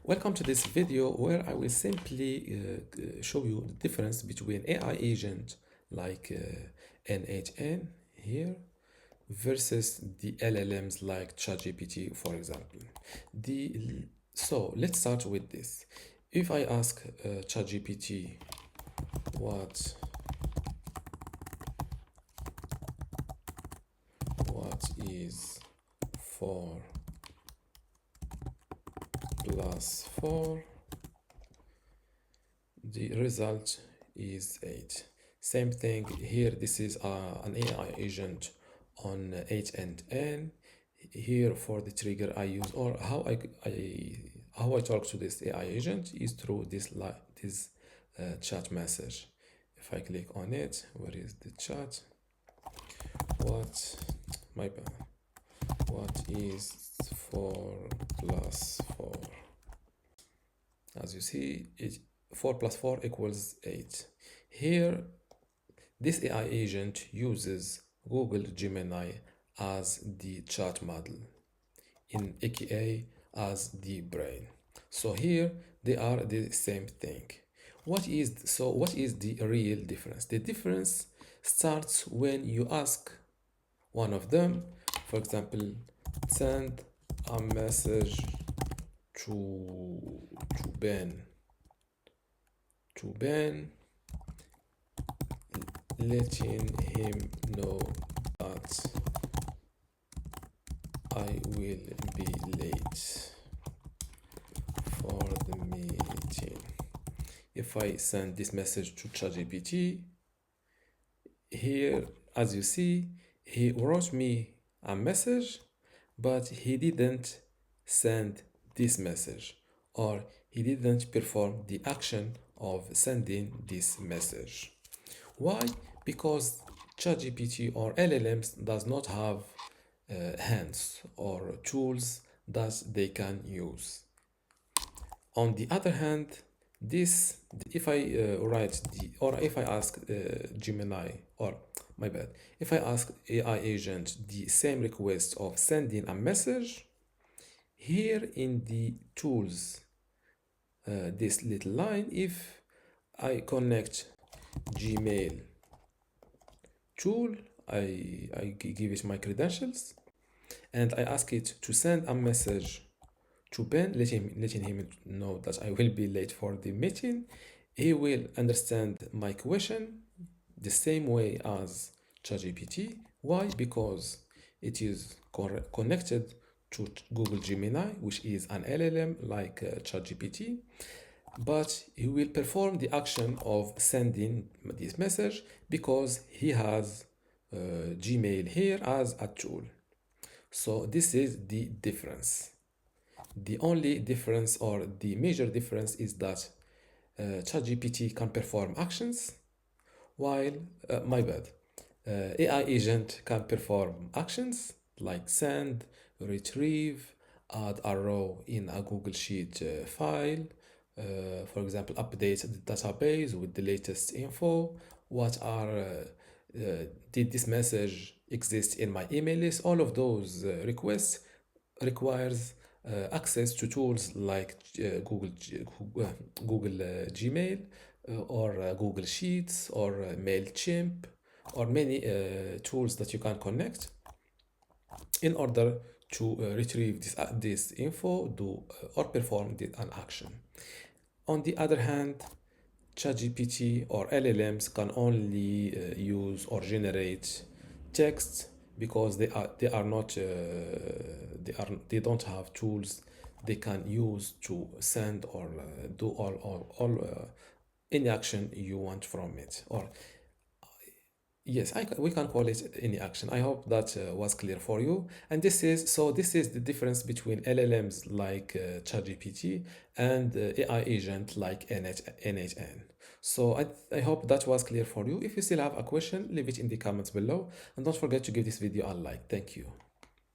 Welcome to this video where I will simply show you the difference between AI agent like NHN here versus the LLMs like ChatGPT, for example. So let's start with this. If I ask ChatGPT what is 4 plus 4, the result is 8. Same thing here. This is an AI agent on H and N. Here for the trigger I use, or how I talk to this AI agent is through this chat message. If I click on it, where is the chat? What is 4 plus 4? As you see, 4 plus 4 equals 8. Here, this AI agent uses Google Gemini as the chat model, aka as the brain. So here they are the same thing. What is the real difference? The difference starts when you ask one of them, for example, send a message to Ben, letting him know that I will be late for the meeting. If I send this message to ChatGPT, here, as you see, he wrote me a message, but he didn't send this message, or he didn't perform the action of sending this message. Why? Because ChatGPT or LLMs does not have hands or tools that they can use. On the other hand, if I if I ask Gemini, or my bad, if I ask AI agent the same request of sending a message, here in the tools, this little line, if I connect Gmail tool, I give it my credentials, and I ask it to send a message to Ben, letting him know that I will be late for the meeting. He will understand my question the same way as ChatGPT. Why? Because it is connected to Google Gemini, which is an LLM like ChatGPT, but he will perform the action of sending this message because he has Gmail here as a tool. So this is the difference. The only difference, or the major difference, is that ChatGPT can perform actions, while AI agent can perform actions like send, retrieve, add a row in a Google Sheet file, for example, update the database with the latest info. Did this message exist in my email list? All of those requests requires access to tools like Google Gmail, or Google Sheets, or MailChimp, or many tools that you can connect in order to retrieve this info, or perform an action. On the other hand, ChatGPT or LLMs can only use or generate text, because they don't have tools they can use to send or do all any action you want from it. Or yes, we can call it any action. I hope that was clear for you. And this is the difference between LLMs like ChatGPT and AI agent like NHN. So I hope that was clear for you. If you still have a question, leave it in the comments below, and don't forget to give this video a like. Thank you.